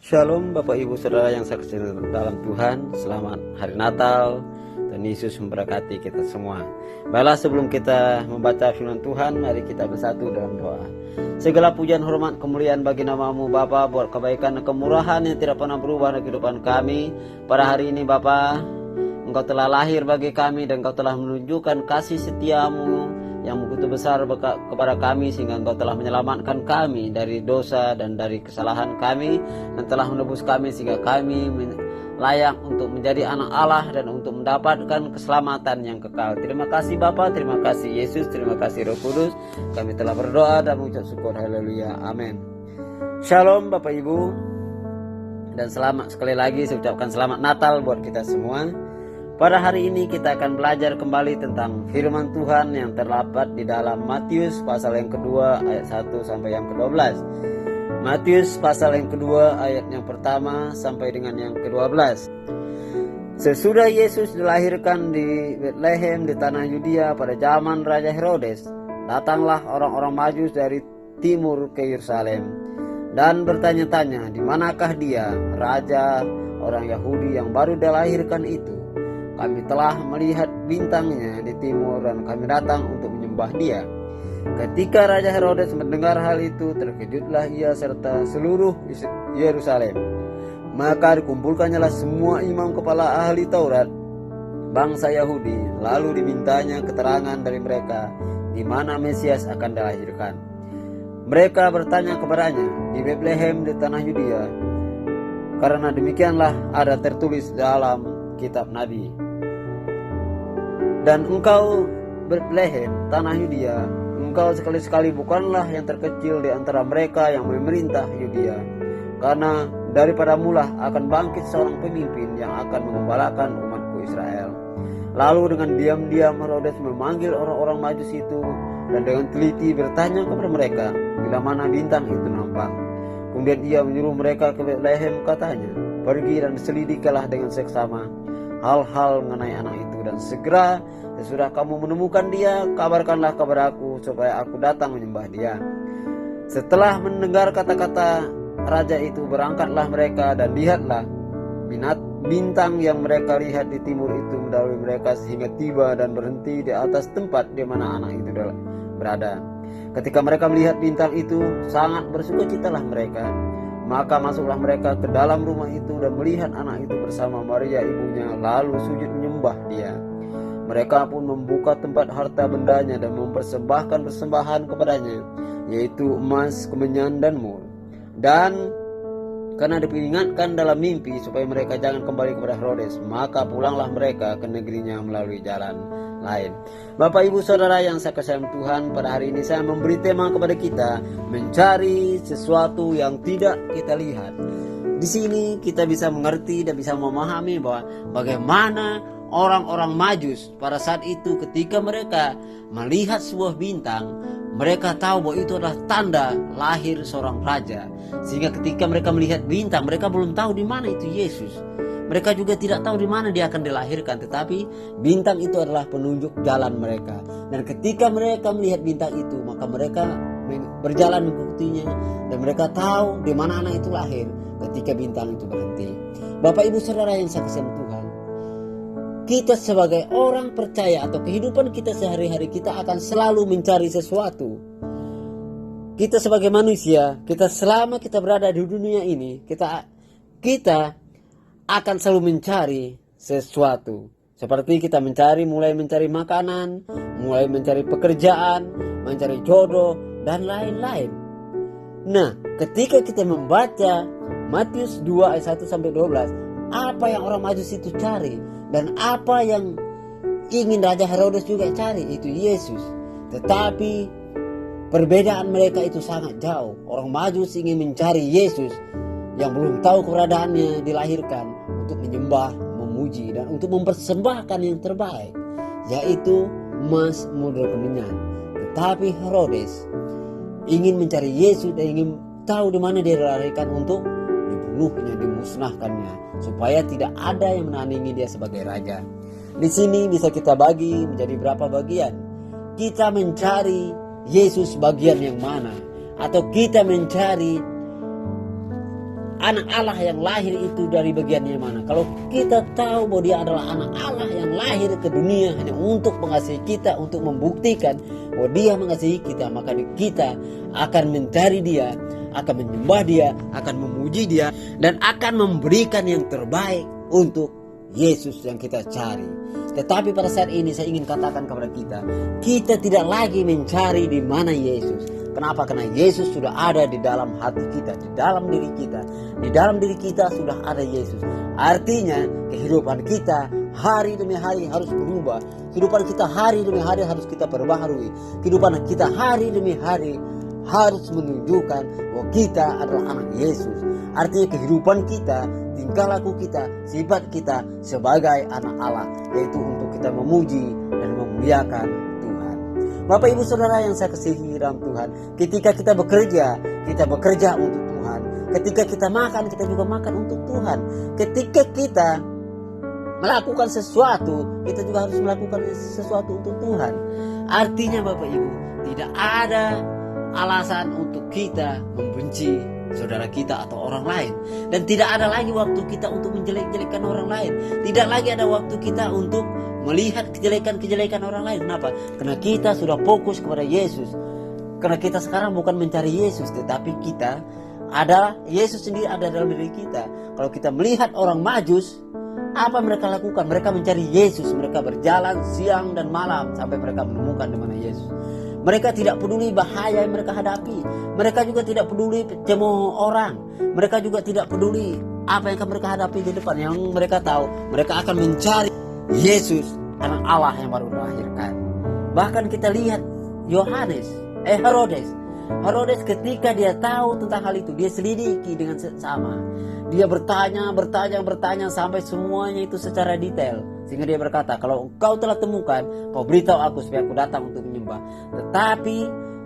Shalom Bapak Ibu Saudara yang saya kasihi dalam Tuhan. Selamat Hari Natal. Tuhan Yesus memberkati kita semua. Baiklah, sebelum kita membaca firman Tuhan, mari kita bersatu dalam doa. Segala pujian, hormat, kemuliaan bagi nama-Mu Bapa, buat kebaikan dan kemurahan yang tidak pernah berubah dalam kehidupan kami. Pada hari ini Bapa, Engkau telah lahir bagi kami dan Engkau telah menunjukkan kasih setia-Mu yang begitu besar kepada kami, sehingga Engkau telah menyelamatkan kami dari dosa dan dari kesalahan kami, dan telah menebus kami sehingga kami layak untuk menjadi anak Allah dan untuk mendapatkan keselamatan yang kekal. Terima kasih Bapa, terima kasih Yesus, terima kasih Roh Kudus. Kami telah berdoa dan mengucap syukur. Haleluya, amin. Shalom Bapak Ibu, dan selamat sekali lagi saya ucapkan selamat Natal buat kita semua. Pada hari ini kita akan belajar kembali tentang firman Tuhan yang terdapat di dalam Matius pasal yang kedua ayat 1 sampai yang ke-12. Matius pasal yang kedua ayat yang pertama sampai dengan yang ke-12. Sesudah Yesus dilahirkan di Betlehem di tanah Yudea pada zaman Raja Herodes, datanglah orang-orang Majus dari timur ke Yerusalem dan bertanya-tanya, di manakah dia, raja orang Yahudi yang baru dilahirkan itu? Kami telah melihat bintangnya di timur dan kami datang untuk menyembah dia. Ketika Raja Herodes mendengar hal itu, terkejutlah ia serta seluruh Yerusalem. Maka dikumpulkannyalah semua imam kepala ahli Taurat bangsa Yahudi, lalu dimintanya keterangan dari mereka di mana Mesias akan dilahirkan. Mereka bertanya kepadanya, di Betlehem di tanah Yudea, karena demikianlah ada tertulis dalam kitab Nabi. Dan engkau Betlehem, tanah Yudea, engkau sekali-sekali bukanlah yang terkecil di antara mereka yang memerintah Yudea, karena daripada mula akan bangkit seorang pemimpin yang akan mengembalakan umatku Israel. Lalu dengan diam-diam Herodes memanggil orang-orang Majus itu dan dengan teliti bertanya kepada mereka bila mana bintang itu nampak. Kemudian ia menyuruh mereka ke Betlehem, katanya, pergi dan selidikilah dengan seksama hal-hal mengenai anak itu, dan segera sesudah kamu menemukan dia, kabarkanlah kepada aku supaya aku datang menyembah dia. Setelah mendengar kata-kata raja itu, berangkatlah mereka dan lihatlah bintang yang mereka lihat di timur itu mendahului mereka sehingga tiba dan berhenti di atas tempat di mana anak itu berada. Ketika mereka melihat bintang itu, sangat bersukacitalah mereka. Maka masuklah mereka ke dalam rumah itu dan melihat anak itu bersama Maria ibunya, lalu sujud menyembah dia. Mereka pun membuka tempat harta bendanya dan mempersembahkan persembahan kepadanya, yaitu emas, kemenyan, dan mur. Dan karena diperingatkan dalam mimpi supaya mereka jangan kembali kepada Herodes, maka pulanglah mereka ke negerinya melalui jalan lain. Bapak Ibu Saudara yang saya kasihi Tuhan, pada hari ini saya memberi tema kepada kita, mencari sesuatu yang tidak kita lihat. Di sini kita bisa mengerti dan bisa memahami bahwa bagaimana orang-orang Majus pada saat itu ketika mereka melihat sebuah bintang, mereka tahu bahwa itu adalah tanda lahir seorang raja. Sehingga ketika mereka melihat bintang, mereka belum tahu di mana itu Yesus. Mereka juga tidak tahu di mana dia akan dilahirkan, tetapi bintang itu adalah penunjuk jalan mereka. Dan ketika mereka melihat bintang itu, maka mereka berjalan mengikutinya dan mereka tahu di mana anak itu lahir ketika bintang itu berhenti. Bapak Ibu Saudara yang saya kasihi Tuhan, kita sebagai orang percaya atau kehidupan kita sehari-hari, kita akan selalu mencari sesuatu. Kita sebagai manusia, kita selama kita berada di dunia ini, kita akan selalu mencari sesuatu. Seperti kita mulai mencari makanan, mulai mencari pekerjaan, mencari jodoh, dan lain-lain. Nah, ketika kita membaca Matius 2 ayat 1 sampai 12, apa yang orang Majus itu cari dan apa yang ingin Raja Herodes juga cari, itu Yesus. Tetapi perbedaan mereka itu sangat jauh. Orang Majus ingin mencari Yesus yang belum tahu keberadaannya dilahirkan untuk menyembah, memuji, dan untuk mempersembahkan yang terbaik, yaitu emas, mur, dan kemenyan. Tetapi Herodes ingin mencari Yesus dan ingin tahu di mana dia dilahirkan untuk dibunuhnya, dimusnahkannya, supaya tidak ada yang menandingi dia sebagai raja. Di sini bisa kita bagi menjadi berapa bagian. Kita mencari Yesus bagian yang mana, atau kita mencari anak Allah yang lahir itu dari bagian yang mana? Kalau kita tahu bahwa dia adalah anak Allah yang lahir ke dunia hanya untuk mengasihi kita, untuk membuktikan bahwa dia mengasihi kita, maka kita akan mencari dia, akan menyembah dia, akan memuji dia, dan akan memberikan yang terbaik untuk Yesus yang kita cari. Tetapi pada saat ini saya ingin katakan kepada kita tidak lagi mencari di mana Yesus. Kenapa? Karena Yesus sudah ada di dalam hati kita, di dalam diri kita. Di dalam diri kita sudah ada Yesus. Artinya kehidupan kita hari demi hari harus berubah. Kehidupan kita hari demi hari harus kita perbaharui. Kehidupan kita hari demi hari harus menunjukkan bahwa kita adalah anak Yesus. Artinya kehidupan kita, tingkah laku kita, sifat kita sebagai anak Allah, yaitu untuk kita memuji dan memuliakan Tuhan. Bapak Ibu Saudara yang saya kasihi dalam Tuhan, ketika kita bekerja untuk Tuhan. Ketika kita makan, kita juga makan untuk Tuhan. Ketika kita melakukan sesuatu, kita juga harus melakukan sesuatu untuk Tuhan. Artinya Bapak Ibu, tidak ada alasan untuk kita membenci saudara kita atau orang lain. Dan tidak ada lagi waktu kita untuk menjelek-jelekan orang lain. Tidak lagi ada waktu kita untuk melihat kejelekan-kejelekan orang lain. Kenapa? Karena kita sudah fokus kepada Yesus. Karena kita sekarang bukan mencari Yesus, tetapi kita ada, Yesus sendiri ada dalam diri kita. Kalau kita melihat orang Majus, apa mereka lakukan? Mereka mencari Yesus. Mereka berjalan siang dan malam sampai mereka menemukan di mana Yesus. Mereka tidak peduli bahaya yang mereka hadapi. Mereka juga tidak peduli cemooh orang. Mereka juga tidak peduli apa yang akan mereka hadapi di depan. Yang mereka tahu, mereka akan mencari Yesus, anak Allah yang baru dilahirkan. Bahkan kita lihat Herodes. Herodes ketika dia tahu tentang hal itu, dia selidiki dengan seksama. Dia bertanya sampai semuanya itu secara detail. Sehingga dia berkata, kalau engkau telah temukan, kau beritahu aku supaya aku datang untuk menyembah. Tetapi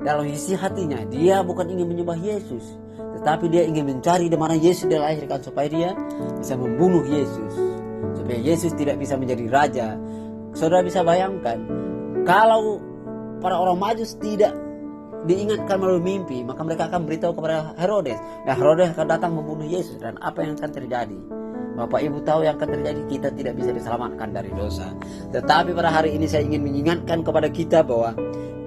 dalam isi hatinya, dia bukan ingin menyembah Yesus, tetapi dia ingin mencari di mana Yesus dilahirkan supaya dia bisa membunuh Yesus, supaya Yesus tidak bisa menjadi raja. Saudara bisa bayangkan, kalau para orang Majus tidak diingatkan melalui mimpi, maka mereka akan beritahu kepada Herodes. Dan Herodes akan datang membunuh Yesus. Dan apa yang akan terjadi? Bapak Ibu tahu yang akan terjadi, kita tidak bisa diselamatkan dari dosa. Tetapi pada hari ini saya ingin mengingatkan kepada kita bahwa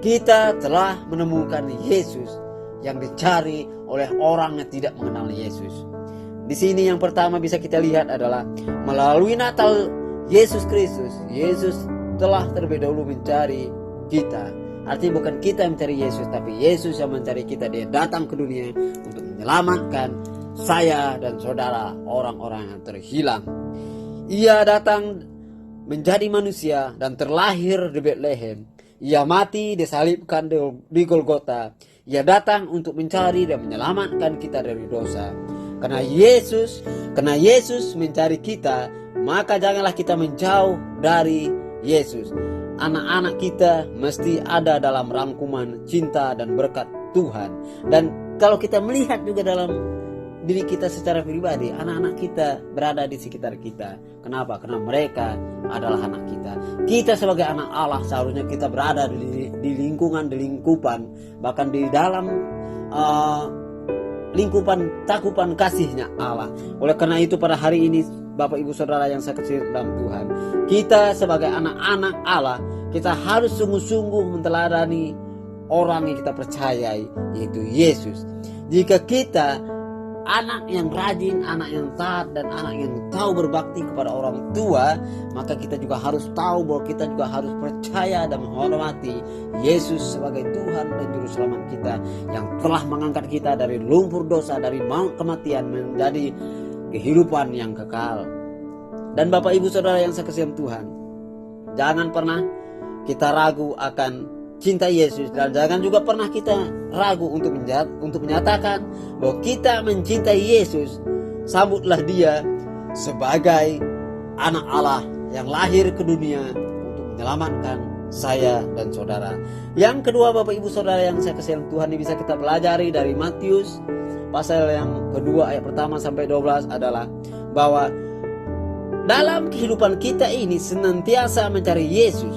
kita telah menemukan Yesus yang dicari oleh orang yang tidak mengenal Yesus. Di sini yang pertama bisa kita lihat adalah melalui Natal Yesus Kristus. Yesus telah terlebih dahulu mencari kita. Artinya bukan kita yang mencari Yesus, tapi Yesus yang mencari kita. Dia datang ke dunia untuk menyelamatkan saya dan saudara, orang-orang yang terhilang. Ia datang menjadi manusia dan terlahir di Betlehem. Ia mati disalibkan di Golgota. Ia datang untuk mencari dan menyelamatkan kita dari dosa. Karena Yesus mencari kita, maka janganlah kita menjauh dari Yesus. Anak-anak kita mesti ada dalam rangkuman cinta dan berkat Tuhan. Dan kalau kita melihat juga dalam diri kita secara pribadi, anak-anak kita berada di sekitar kita. Kenapa? Karena mereka adalah anak kita. Kita sebagai anak Allah seharusnya kita berada di lingkupan, bahkan di dalam lingkupan cakupan kasihnya Allah. Oleh karena itu pada hari ini Bapak Ibu Saudara yang saya kasihi dalam Tuhan, kita sebagai anak-anak Allah, kita harus sungguh-sungguh menteladani orang yang kita percayai, yaitu Yesus. Jika kita anak yang rajin, anak yang taat, dan anak yang tahu berbakti kepada orang tua, maka kita juga harus tahu bahwa kita juga harus percaya dan menghormati Yesus sebagai Tuhan dan Juru Selamat kita, yang telah mengangkat kita dari lumpur dosa, dari maut kematian menjadi kehidupan yang kekal. Dan Bapak Ibu Saudara yang saya kasihi Tuhan, jangan pernah kita ragu akan cinta Yesus, dan jangan juga pernah kita ragu untuk menyatakan bahwa kita mencintai Yesus. Sambutlah dia sebagai anak Allah yang lahir ke dunia untuk menyelamatkan saya dan saudara. Yang kedua Bapak Ibu Saudara yang saya kasihi Tuhan, ini bisa kita pelajari dari Matius pasal yang kedua ayat pertama sampai 12 adalah bahwa dalam kehidupan kita ini senantiasa mencari Yesus.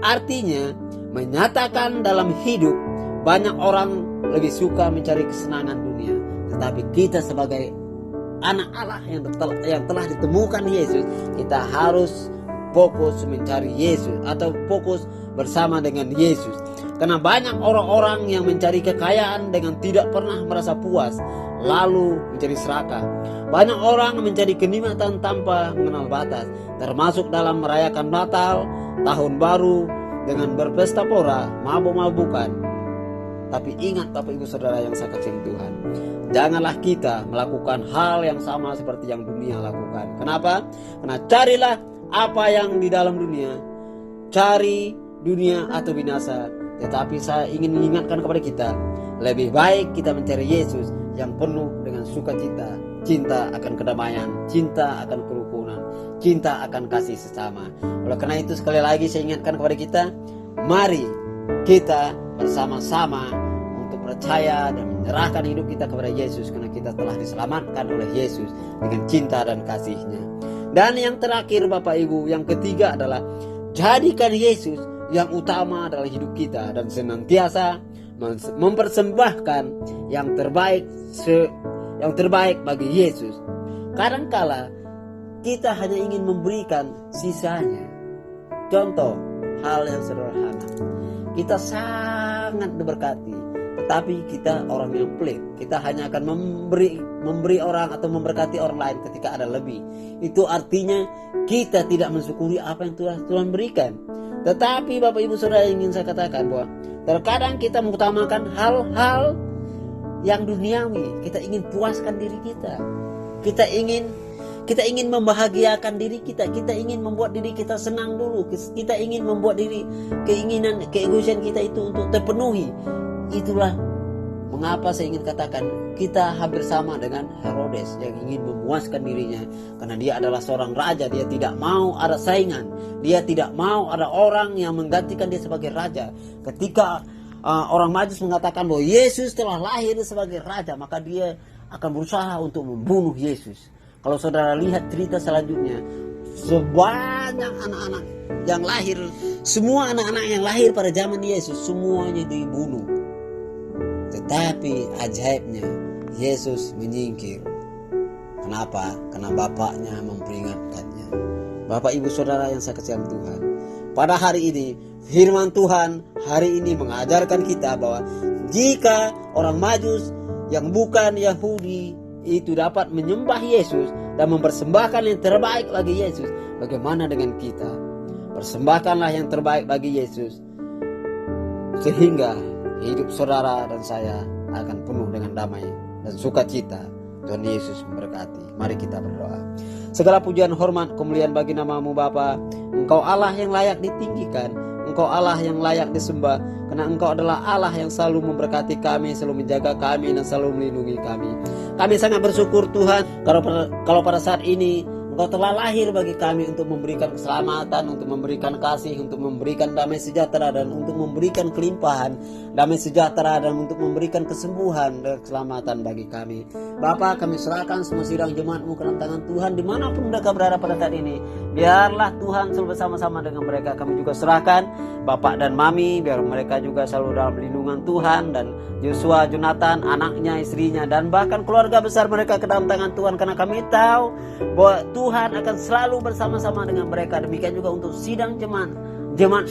Artinya menyatakan dalam hidup, banyak orang lebih suka mencari kesenangan dunia, tetapi kita sebagai anak Allah yang telah ditemukan Yesus, kita harus fokus mencari Yesus atau fokus bersama dengan Yesus. Karena banyak orang-orang yang mencari kekayaan dengan tidak pernah merasa puas, lalu menjadi serakah. Banyak orang mencari kenikmatan tanpa mengenal batas, termasuk dalam merayakan Natal, Tahun Baru dengan berpesta pora, mabuk-mabukan. Tapi ingat Bapak Ibu Saudara yang saya kasihi Tuhan, janganlah kita melakukan hal yang sama seperti yang dunia lakukan. Kenapa? Karena carilah apa yang di dalam dunia, cari dunia atau binasa. Tetapi saya ingin mengingatkan kepada kita, lebih baik kita mencari Yesus yang penuh dengan sukacita, cinta akan kedamaian, cinta akan kerukunan, cinta akan kasih sesama. Oleh karena itu sekali lagi saya ingatkan kepada kita, mari kita bersama-sama untuk percaya dan menyerahkan hidup kita kepada Yesus, karena kita telah diselamatkan oleh Yesus dengan cinta dan kasih-Nya. Dan yang terakhir Bapak Ibu, yang ketiga adalah jadikan Yesus yang utama dalam hidup kita dan senantiasa mempersembahkan yang terbaik bagi Yesus. Kadangkala kita hanya ingin memberikan sisanya. Contoh hal yang sederhana, kita sangat diberkati, tetapi kita orang yang pelit. Kita hanya akan memberi orang atau memberkati orang lain ketika ada lebih. Itu artinya kita tidak mensyukuri apa yang Tuhan berikan. Tetapi Bapak Ibu Saudara, ingin saya katakan bahwa terkadang kita mengutamakan hal-hal yang duniawi. Kita ingin puaskan diri kita. Kita ingin membahagiakan diri kita. Kita ingin membuat diri kita senang dulu. Kita ingin membuat keegoisan kita itu untuk terpenuhi. Itulah mengapa saya ingin katakan kita hampir sama dengan Herodes yang ingin memuaskan dirinya. Karena dia adalah seorang raja, dia tidak mau ada saingan. Dia tidak mau ada orang yang menggantikan dia sebagai raja. Ketika orang Majus mengatakan bahwa Yesus telah lahir sebagai raja, maka dia akan berusaha untuk membunuh Yesus. Kalau saudara lihat cerita selanjutnya, sebanyak anak-anak yang lahir, semua anak-anak yang lahir pada zaman Yesus, semuanya dibunuh. Tetapi ajaibnya, Yesus menyingkir. Kenapa? Karena bapaknya memperingatkannya. Bapak Ibu Saudara yang saya kasihi Tuhan, pada hari ini firman Tuhan hari ini mengajarkan kita bahwa jika orang Majus yang bukan Yahudi itu dapat menyembah Yesus dan mempersembahkan yang terbaik bagi Yesus, bagaimana dengan kita? Persembahkanlah yang terbaik bagi Yesus, sehingga hidup saudara dan saya akan penuh dengan damai dan sukacita. Tuhan Yesus memberkati. Mari kita berdoa. Segala pujian, hormat, kemuliaan bagi nama-Mu Bapa. Engkau Allah yang layak ditinggikan, Engkau Allah yang layak disembah, karena Engkau adalah Allah yang selalu memberkati kami, selalu menjaga kami, dan selalu melindungi kami. Kami sangat bersyukur Tuhan, kalau pada saat ini Engkau telah lahir bagi kami untuk memberikan keselamatan, untuk memberikan kasih, untuk memberikan damai sejahtera, dan untuk memberikan kelimpahan damai sejahtera, dan untuk memberikan kesembuhan dan keselamatan bagi kami. Bapa, kami serahkan semua sidang jemaat-Mu ke dalam tangan Tuhan, dimanapun mereka berada pada saat ini. Biarlah Tuhan selalu bersama-sama dengan mereka. Kami juga serahkan Bapak dan Mami, biar mereka juga selalu dalam lindungan Tuhan, dan Joshua, Jonathan, anaknya, istrinya, dan bahkan keluarga besar mereka ke dalam tangan Tuhan. Karena kami tahu bahwa Tuhan akan selalu bersama-sama dengan mereka. Demikian juga untuk sidang jemaat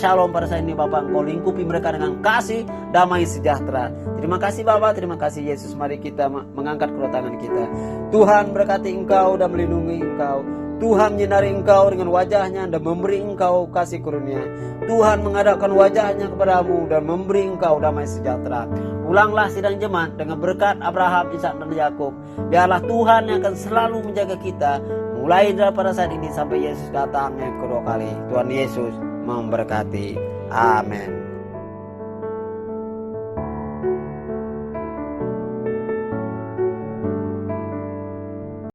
Shalom pada saat ini Bapak, Engkau lingkupi mereka dengan kasih, damai, sejahtera. Terima kasih Bapak, terima kasih Yesus. Mari kita mengangkat kedua tangan kita. Tuhan berkati Engkau dan melindungi Engkau. Tuhan menyinari Engkau dengan wajahnya dan memberi Engkau kasih karunia. Tuhan menghadapkan wajahnya kepadamu dan memberi Engkau damai sejahtera. Pulanglah sidang jemaat dengan berkat Abraham, Ishak, dan Yakub. Biarlah Tuhan yang akan selalu menjaga kita, mulai daripada saat ini sampai Yesus datang yang kedua kali. Tuhan Yesus memberkati. Amin.